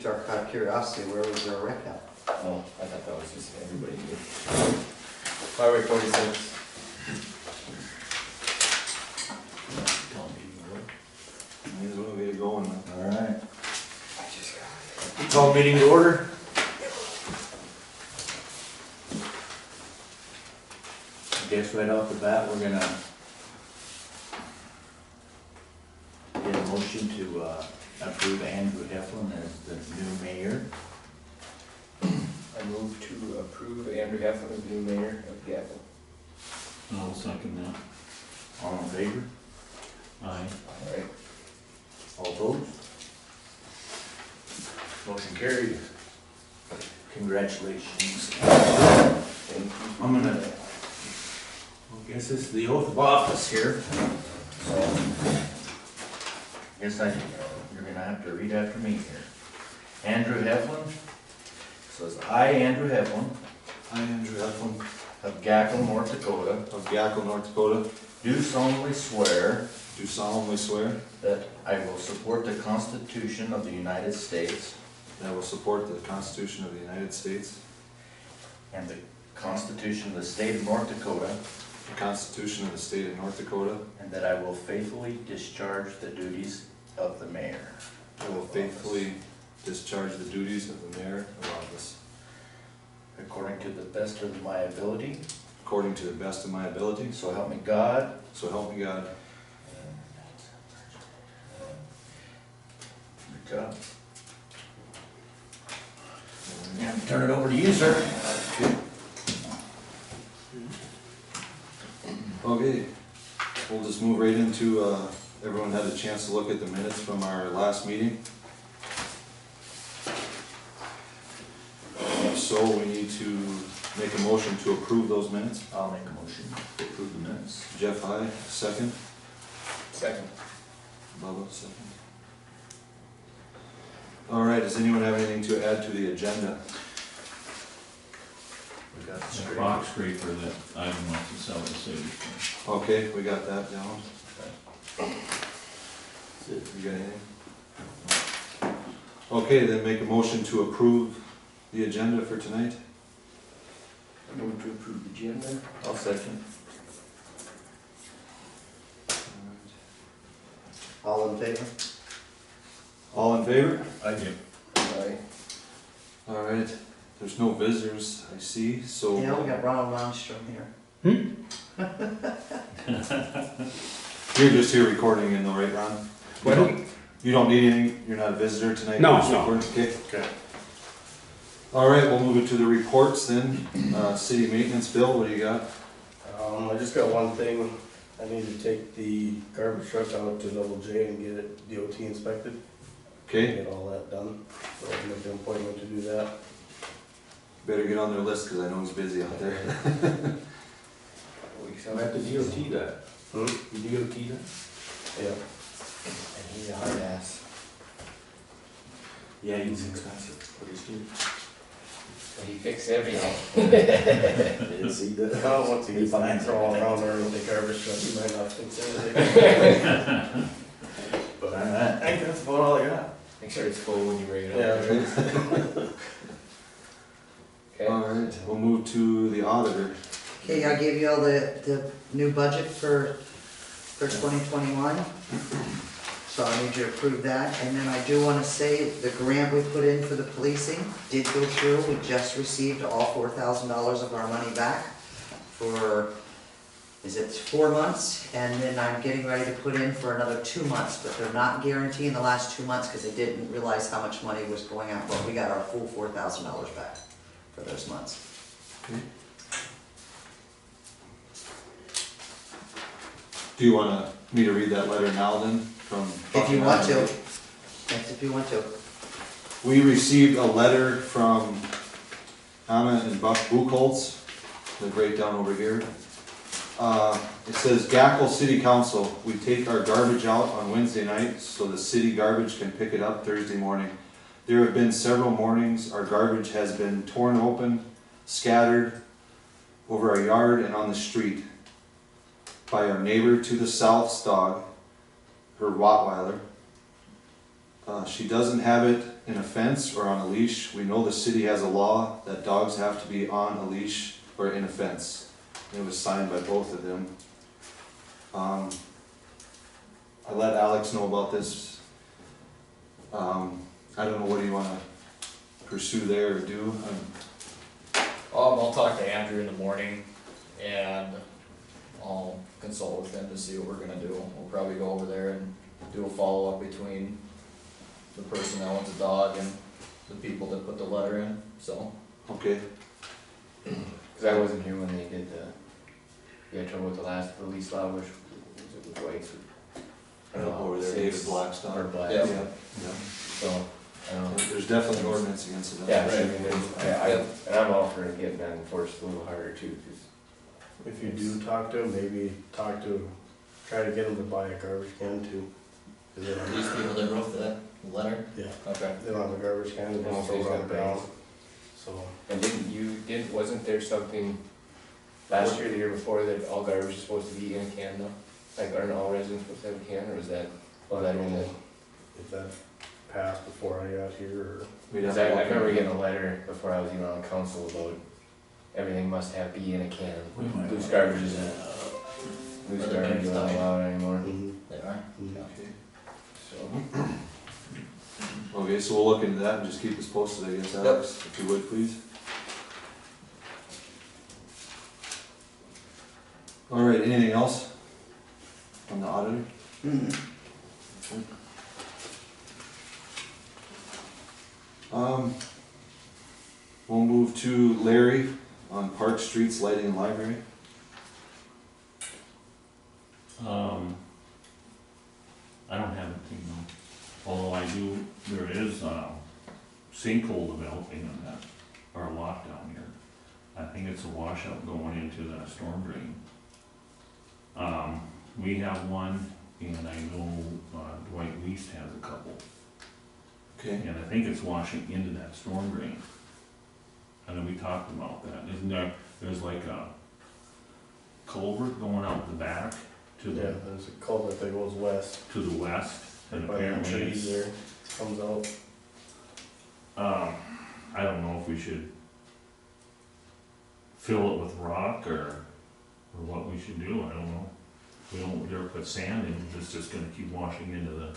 Just out of curiosity, where was their wreck at? Oh, I thought that was just everybody knew. Highway 46. Might as well get it going, man. All right. I just got it. Call meeting to order. I guess right off the bat, we're gonna get a motion to approve Andrew Heflin as the new mayor. I move to approve Andrew Heflin as new mayor of Gackle. I'll second that. All in favor? Aye. Alright. All opposed? Motion carried. Congratulations. Thank you. I'm gonna, I guess it's the oath of office here. So, you're gonna have to read after me here. Andrew Heflin says, I, Andrew Heflin, I, Andrew Heflin, of Gackle, North Dakota, of Gackle, North Dakota, do solemnly swear do solemnly swear that I will support the Constitution of the United States that I will support the Constitution of the United States, and the Constitution of the State of North Dakota, the Constitution of the State of North Dakota, and that I will faithfully discharge the duties of the mayor. I will faithfully discharge the duties of the mayor of office, According to the best of my ability, according to the best of my ability, so help me God. so help me God. Good job. Yeah, turn it over to you, sir. Okay, we'll just move right into, everyone had a chance to look at the minutes from our last meeting. So we need to make a motion to approve those minutes. I'll make a motion to approve the minutes. Jeff, aye. Second. Second. Bubba, second. All right, does anyone have anything to add to the agenda? We got the The straight. box scraper that Ivan wants to sell the city. Okay, we got that down. You got anything? Okay, then make a motion to approve the agenda for tonight. I move to approve the agenda. I'll second. All in favor? All in favor? I do. Aye. All right, there's no visitors, I see, so. Yeah, we got Ronald Lundstrom here. You're just here recording in though, right, Ron? You don't need anything, you're not a visitor tonight? No, You're just no. recording? Okay. Okay. All right, we'll move it to the reports then. City maintenance bill, what do you got? I just got one thing. I need to take the garbage truck out to Double J and get it DOT inspected. Okay, Get all that done. So I'll make an appointment to do that. better get on their list because I know he's busy out there. I have to DOT that. Hmm? You DOT that? Yeah. And he's a hard ass. Yeah, he's expensive, but he's good. He fixed everything. Didn't see that. Well, once he gets crawling around there with the garbage truck, he might not fix anything. But Alright. I think that's about all I got. Make sure it's full when you bring it Yeah, up. right. Okay. All right, we'll move to the auditor. Okay, I gave you all the new budget for 2021. So I need you to approve that. And then I do want to say, the grant we put in for the policing did go through. We just received all $4,000 of our money back for, is it 4 months? And then I'm getting ready to put in for another 2 months, but they're not guaranteeing the last 2 months because they didn't realize how much money was going out. But we got our full $4,000 back for those months. Okay. Do you want me to read that letter now then from? If you want to. Yes, if you want to. We received a letter from Anna and Buck Buchholz, they're right down over here. It says, Gackle City Council, we take our garbage out on Wednesday night so the city garbage can pick it up Thursday morning. There have been several mornings our garbage has been torn open, scattered over our yard and on the street by our neighbor to the south's dog, her Rottweiler. She doesn't have it in a fence or on a leash. We know the city has a law that dogs have to be on a leash or in a fence. It was signed by both of them. I let Alex know about this. I don't know, what do you wanna pursue there or do? I'll talk to Andrew in the morning and I'll consult with him to see what we're gonna do. We'll probably go over there and do a follow-up between the person that owns a dog and the people that put the letter in, so. Okay, Cause I wasn't here when they did we had trouble with the lease law, which was it with White's? over there, David Blackstone. Or Black, Yeah. yeah, Yeah. so, I don't know. There's definitely an ordinance against it. Yeah, Right. I mean, and I'm all for getting that enforced a little harder too, cause If you do talk to him, maybe try to get him to buy a garbage can too. 'Cause they don't- These people that wrote that letter? Yeah, Okay. they don't have a garbage can, they Oh, just so he's throw it got on the ground, bags. so. And wasn't there something last year, the year before, that all garbage is supposed to be in a can though? Like, aren't all residents supposed to have a can, or is that, I that don't in know it? if that passed before I got here, or, We'd have Cause to I look remember into getting a letter before I was even on council about everything must be in a can. We might Loose want garbage to- isn't, loose Are the garbage bags isn't tied? allowed anymore, They are? Mhm. Okay. so. Okay, so we'll look into that and just keep us posted, I guess, Alex, if you would, please. All right, anything else on the auditor? Mhm. We'll move to Larry on Park Streets, Lighting and Library. I don't have anything, no. Although I do, there is, sinkhole developing in that, or a lot down here. I think it's a washout going into that storm drain. We have one, and I know Dwight Least has a couple, Okay. and I think it's washing into that storm drain. And then we talked about that, isn't there, there's like a culvert going out the back to yeah, the, there's a culvert that goes west, to the west, and by the apparently trees it's, there, comes out. I don't know if we should fill it with rock or what we should do, I don't know. We don't dare put sand in, it's just gonna keep washing into the,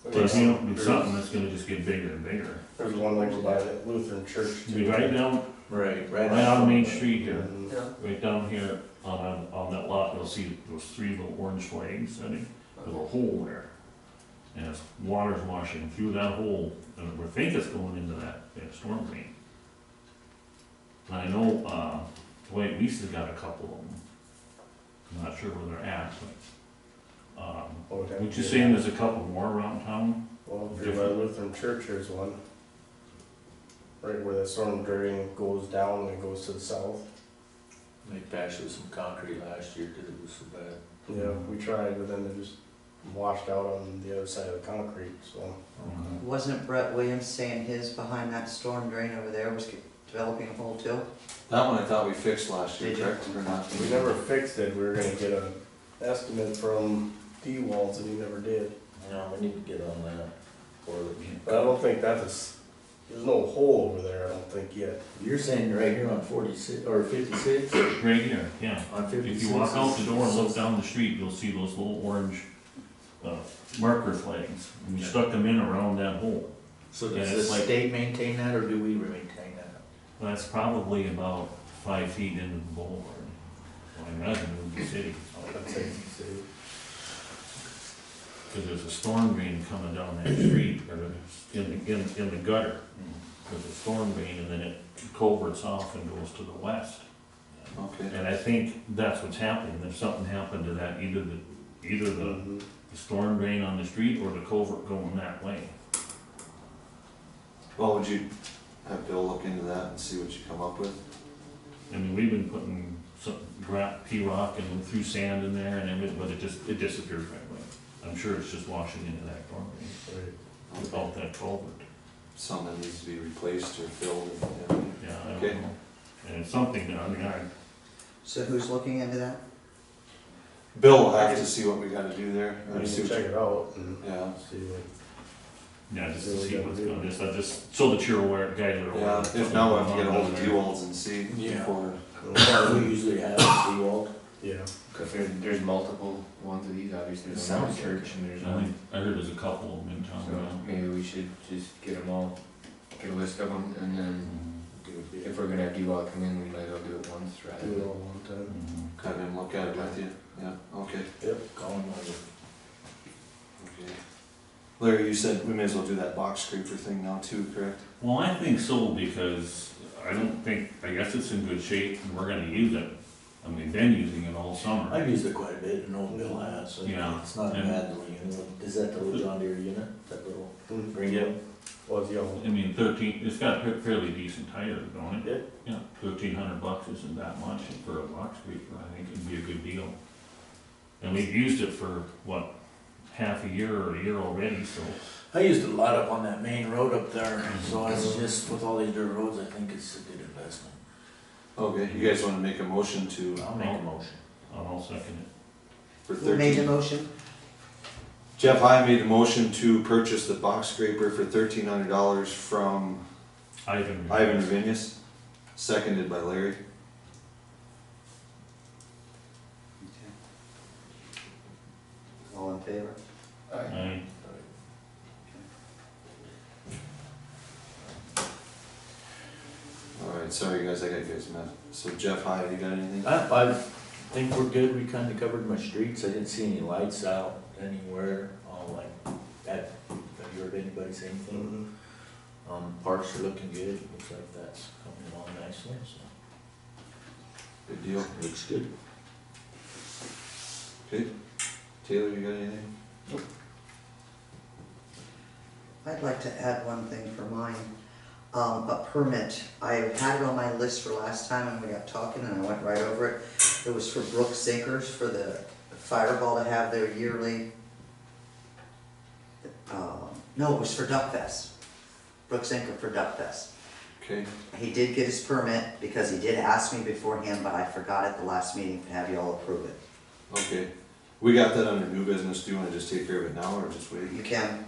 but you know, it's something that's gonna just get bigger and bigger. There's one over by the Lutheran church too. Right down, Right, right on Main Street here, Mhm. Yeah. right down here on that lot, you'll see those three little orange flags, I think, there's a hole there. And it's, water's washing through that hole, and we think it's going into that storm drain. And I know, Dwight Lisa's got a couple of them. I'm not sure where they're at, but, What would that would you be? saying there's a couple more around town? Well, if you're by the Lutheran church, there's one. Right where the storm drain goes down and it goes to the south. They patched with some concrete last year because it was so bad. Yeah, we tried, but then they just washed out on the other side of the concrete, so. Wasn't Brett Williams saying his behind that storm drain over there was developing a hole too? That one I thought we fixed last year, Did you? correct, or not? We never fixed it, we were gonna get an estimate from D-Walls and he never did. Yeah, we need to get on that. But I don't think there's no hole over there, I don't think yet. You're saying right here on 46, or 56? Right here, yeah. On 56? If you walk out the door and look down the street, you'll see those little orange, marker flags. And we stuck them in around that hole. So Yeah, does it's the like- state maintain that, or do we maintain that? That's probably about 5 feet into the boulevard. Well, I imagine it would be city. I'd say, see. Because there's a storm drain coming down that street, or in the gutter. There's a storm drain, and then it culverts off and goes to the west. Okay, And I think that's what's happening, if something happened to that, either the Mhm. storm drain on the street or the culvert going that way. well, would you have Bill look into that and see what you come up with? I mean, we've been putting some P-rock and through sand in there and everything, but it disappears right away. I'm sure it's just washing into that storm drain Right. without that culvert. Some that needs to be replaced or filled, and, Yeah, I Okay. don't know. And it's something that, I mean, So who's looking into that? Bill will have to see what we gotta do there, We or see can what check you, it out and yeah. see what. Yeah, just to see what's going, just so that you're aware, guys are aware. Yeah, if not, we'll have to get ahold of D-Walls and see Yeah. before. We usually have Seawald. Yeah. Cause there's multiple ones of these, obviously, there's one Sounds church and there's I one. think, I heard there's a couple of them in town, So maybe we should just get them all, get a list of them, and then if we're gonna have D-Wall come in, we might as well do it once rather Do it than. all one time. Mhm. Have him look at it with you, yeah, okay. Yep. Call him over. Okay. Larry, you said we may as well do that box scraper thing now too, correct? Well, I think so, because I guess it's in good shape, and we're gonna use it. I mean, been using it all summer. I've used it quite a bit, and old Bill has, so Yeah. it's not a And- bad little unit. Is that the little John Deere unit, that little Mm. green Yep. one? Was yellow. I mean, it's got fairly decent tires, don't it? Yeah. Yeah, $1,300 isn't that much for a box scraper, I think it'd be a good deal. And we've used it for, what, half a year or a year already, so. I used it a lot up on that main road up there, so it's just, with all these dirt roads, I think it's a good investment. Okay, you guys wanna make a motion to, I'll make a motion. I'll second it. for Who made the 13? motion? Jeff, I made a motion to purchase the box scraper for $1,300 from Ivan. Ivan Ravinius, seconded by Larry. All in favor? Aye. Alright, sorry guys, I got you guys met. So Jeff, hi, you got anything? I think we're good, we kinda covered my streets, I didn't see any lights out anywhere, have you heard anybody say anything? Mhm. Parks are looking good, looks like that's coming along nicely, so. Good deal. Looks good. Okay, Taylor, you got anything? I'd like to add one thing for mine, a permit. I had it on my list for last time and we got talking and I went right over it. It was for Brook Sinkers, for the fireball to have their yearly, no, it was for Duck Fest. Brook Sinker for Duck Fest. Okay, He did get his permit because he did ask me beforehand, but I forgot at the last meeting to have you all approve it. okay. We got that under new business, do you wanna just take care of it now or just wait? You can,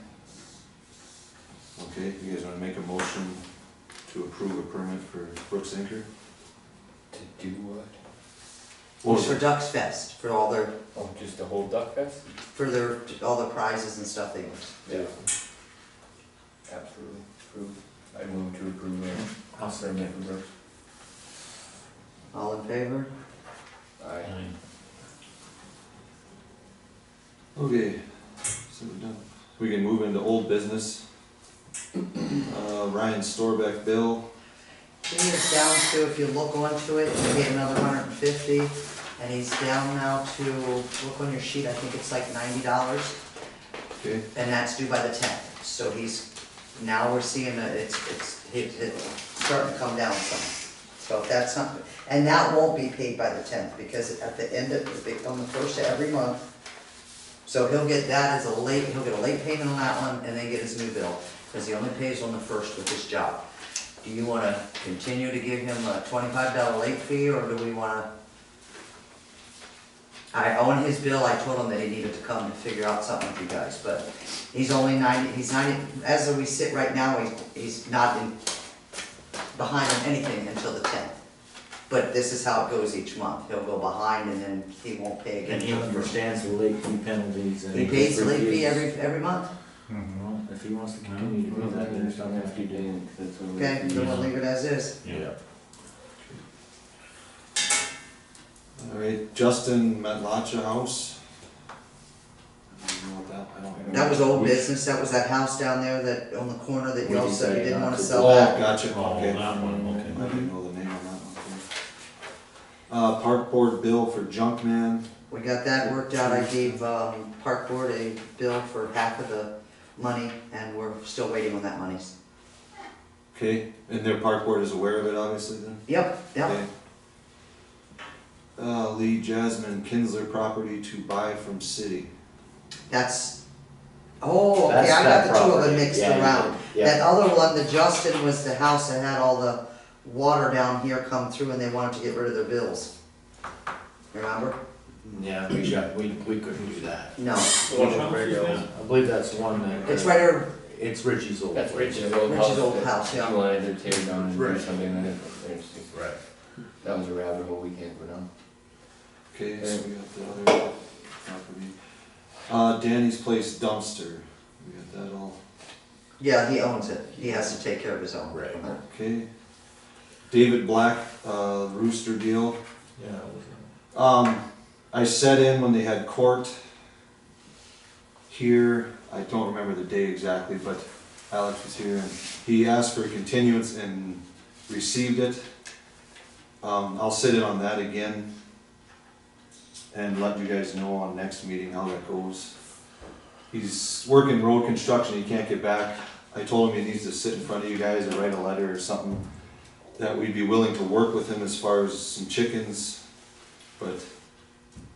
Okay, you guys wanna make a motion to approve a permit for Brooks Inker? To do what? it was for Ducks Fest, for all their, Oh, just the whole Duck Fest? all the prizes and stuff they use. Yeah. Absolutely, approve. I move to approve it. I'll second it. for Brooks. All in favor? Aye. Aye. Okay, so we're done. We can move into old business. Ryan Storbeck bill, He is down to, if you look onto it, he paid another $150, and he's down now to, look on your sheet, I think it's like $90, okay, and that's due by the 10th. So now we're seeing that it's starting to come down some. So if that's something, and that won't be paid by the 10th, because at the end of, on the first of every month, so he'll get that as he'll get a late payment on that one, and then get his new bill, because he only pays on the first with his job. Do you wanna continue to give him a $25 late fee, or do we wanna? On his bill, I told him that he needed to come to figure out something with you guys, but he's only 90, as we sit right now, he's not behind on anything until the 10th. But this is how it goes each month, he'll go behind and then he won't pay again. And he understands the late fee penalties and. He pays the late fee every month? Well, if he wants to continue to do that, there's nothing to keep do. doing it, 'cause that's what we. Okay, then we'll leave it as is. Yeah. alright, Justin Matlacha House. I don't know what that, I don't. That was old business, that was that house down there that, on the corner that you all said you didn't wanna sell Oh, that. gotcha, Oh, okay. that one, okay. I didn't know the name on that one. Park board bill for Junkman, We got that worked out, I gave, Park Board a bill for half of the money, and we're still waiting on that money. okay, and their park board is aware of it, obviously, then? Yep, yep. Okay. Lee Jasmine Kinsler property to buy from city. That's, oh, okay, That's I got that the two of them property. mixed Yeah, around. yeah. That other one, the Justin, was the house that had all the water down here come through and they wanted to get rid of their bills. Remember? Yeah, we couldn't do that. No. The one with radio. I believe that's the one that. It's right there, It's Richie's old. That's place. Rich's old house. Rich's old that house, yeah. He wanted to tear down and do Right. something in it. Right. That was a rabbit hole we can't go down. Okay, so we got the other property. Danny's Place dumpster, we got that all, Yeah, he owns it, he has to take care of his own. Right. okay. David Black, rooster deal. Yeah. it was, I sat in when they had court here, I don't remember the day exactly, but Alex was here and he asked for a continuance and received it. I'll sit in on that again and let you guys know on next meeting how that goes. He's working road construction, he can't get back. I told him he needs to sit in front of you guys and write a letter or something, that we'd be willing to work with him as far as some chickens, but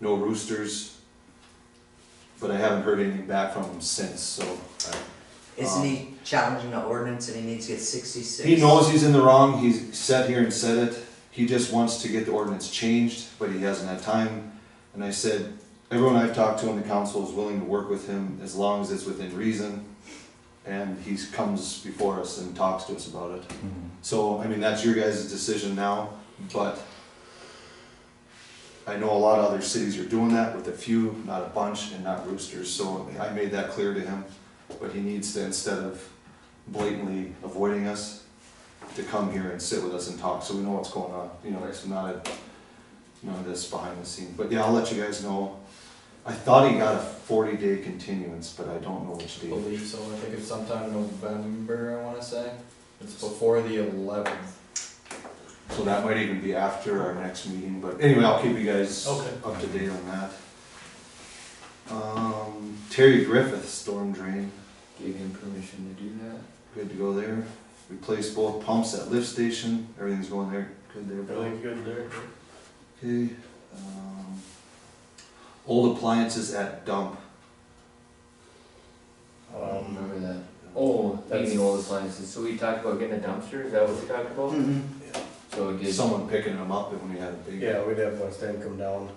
no roosters. But I haven't heard anything back from him since, so. Isn't he challenging the ordinance and he needs to get 66? He knows he's in the wrong, he's sat here and said it, he just wants to get the ordinance changed, but he hasn't had time. And I said, everyone I've talked to on the council is willing to work with him as long as it's within reason. And he comes before us and talks to us about it. So, I mean, that's your guys' decision now, but I know a lot of other cities are doing that with a few, not a bunch, and not roosters, so I made that clear to him. But he needs to, instead of blatantly avoiding us, to come here and sit with us and talk, so we know what's going on. You know, it's not a, none of this behind the scene, but yeah, I'll let you guys know. I thought he got a 40-day continuance, but I don't know which I date. believe so, I think it's sometime in November, I wanna say. It's before the 11th. So that might even be after our next meeting, but anyway, I'll keep you guys Okay. up to date on that. Terry Griffith, storm drain, Gave him permission to do that. good to go there. Replaced both pumps at lift station, everything's going there, good there, Bill. Everything's good there. Okay, old appliances at dump. Remember that? Oh, that's- meaning old appliances. So we talked about getting a dumpster, is that what we talked about? Mhm. So it gives, Someone picking them up when we had a big. Yeah, we'd have West End come down.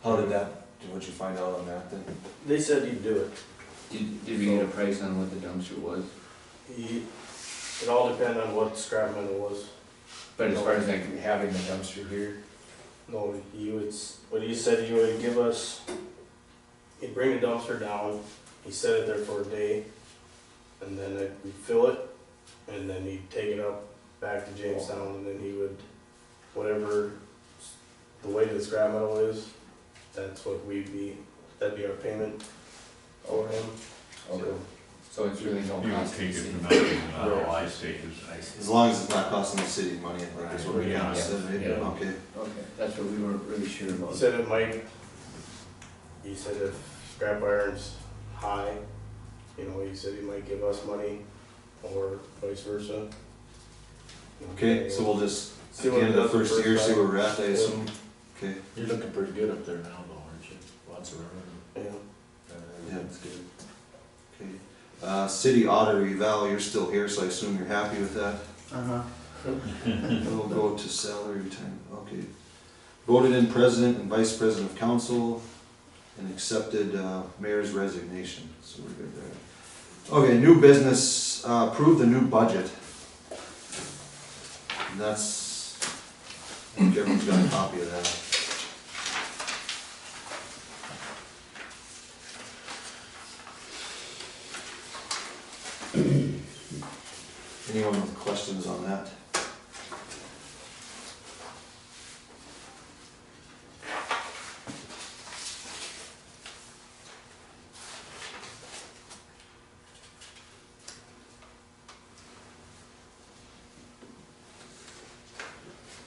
How did that, what'd you find out on that then? They said he'd do it. did we get a price on what the dumpster was? It all depended on what scrap metal was. But as far as like having the dumpster here, No, what he said he would give us, he'd bring the dumpster down, he set it there for a day, and then we'd fill it, and then he'd take it up back to Jamestown, and then he would, whatever the weight of the scrap metal is, that's what that'd be our payment for him. okay. So it's really no You would cost to take the it city. for nothing, I take it. As long as it's not costing the city money, I think is what we Yeah. kinda said, right? Yeah. Okay. Okay, that's what we weren't really sure about. He said it might, he said if scrap iron's high, he said he might give us money, or vice versa. Okay, so we'll just, at See the what end it of the does the first year, first see time. where we're at, I assume. Okay, You're looking pretty good up there now, though, aren't you? Lots of room. Yeah. yeah, that's good. Okay, city auditor eval, you're still here, so I assume you're happy with that? Uh-huh. We'll go to salary time, okay. Voted in president and vice president of council and accepted mayor's resignation, so we're good there. Okay, new business, approve the new budget. And that's, I think everyone's got a copy of that. Anyone with questions on that?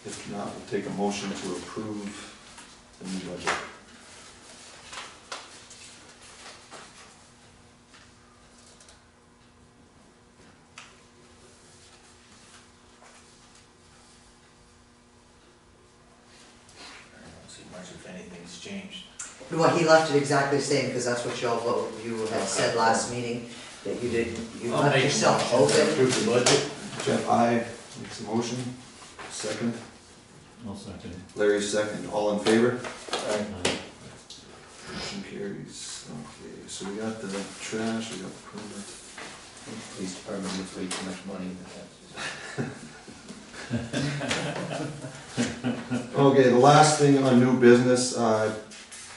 If not, we'll take a motion to approve the new budget. I don't see much if anything's changed. Well, he left it exactly the same, because that's what you had said last meeting, that you I'll left make a yourself motion to open. Approve the budget. Jeff, I makes a motion, second. I'll second. Larry, second. All in favor? Aye. Motion carries. Okay, so we got the trash, we got the permit. The police department gets way too much money, but that's. Okay, the last thing on new business, I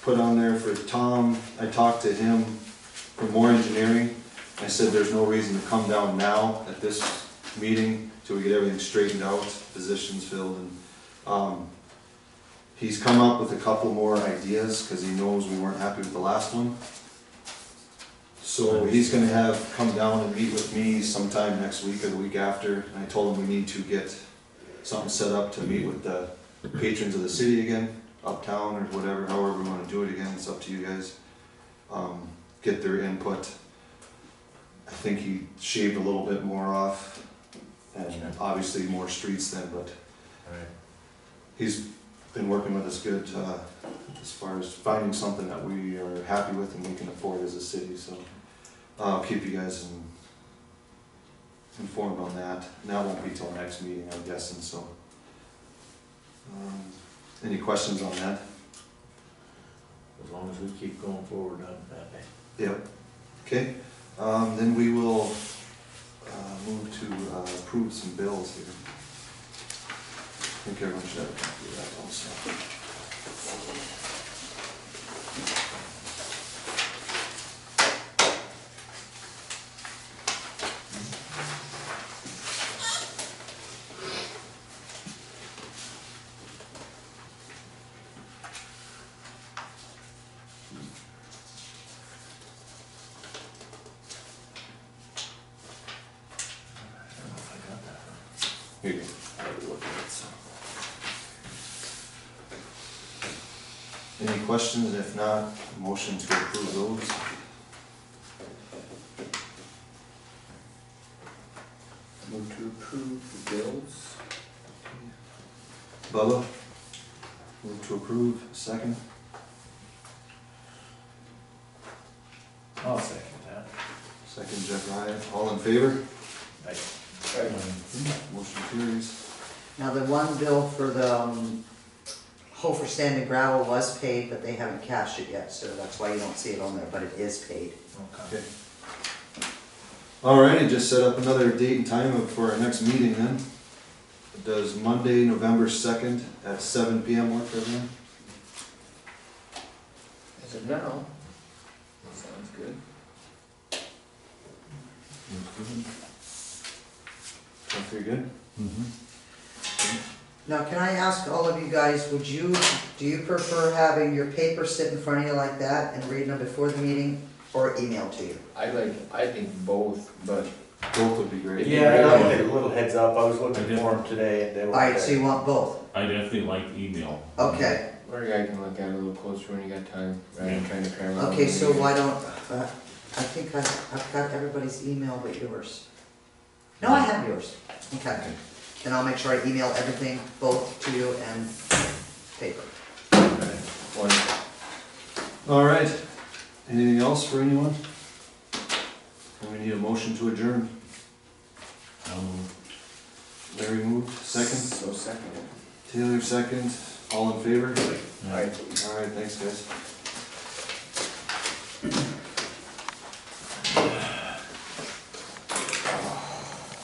put on there for Tom, I talked to him for more engineering. I said there's no reason to come down now at this meeting till we get everything straightened out, positions filled, and, he's come up with a couple more ideas, cause he knows we weren't happy with the last one. So he's gonna come down and meet with me sometime next week or the week after, and I told him we need to get something set up to meet with the patrons of the city again, uptown or whatever, however we wanna do it again, it's up to you guys. Get their input. I think he shaved a little bit more off, and obviously more streets then, but he's been working with us good, as far as finding something that we are happy with and we can afford as a city, so I'll keep you guys informed on that, and that won't be till next meeting, I'm guessing, so. Any questions on that? As long as we keep going forward on that. Yep. Okay, then we will, move to, approve some bills here. I think everyone should have a copy of that also. I don't know if I got that. Here you go. I already looked at it, so. Any questions? If not, motion to approve those. Move to approve the bills. Bubba? Move to approve, second. I'll second that. Second, Jeff Ryan. All in favor? Aye. Motion carries. Now, the one bill for the, Hofer Sand and Gravel was paid, but they haven't cashed it yet, so that's why you don't see it on there, but it is paid. Okay. Okay. Alrighty, just set up another date and time for our next meeting then. Does Monday, November 2nd at 7 PM work for everyone? As of now, sounds good. Sound pretty good? Now, can I ask all of you guys, do you prefer having your paper sit in front of you like that and reading them before the meeting, or email to you? I think both, but Both would be great. Yeah, I got a little heads up, I was looking for them today, and they were. Alright, so you want both? I definitely like email. Okay, or a guy can look at it a little closer when you got time, rather than trying to cram it. okay, so why don't, I think I've got everybody's email but yours. No, I have yours. Okay, then I'll make sure I email everything, both to you and paper. Alright, anything else for anyone? And we need a motion to adjourn. Larry moved, second. So second. Taylor second. All in favor? Alright. Alright, thanks guys.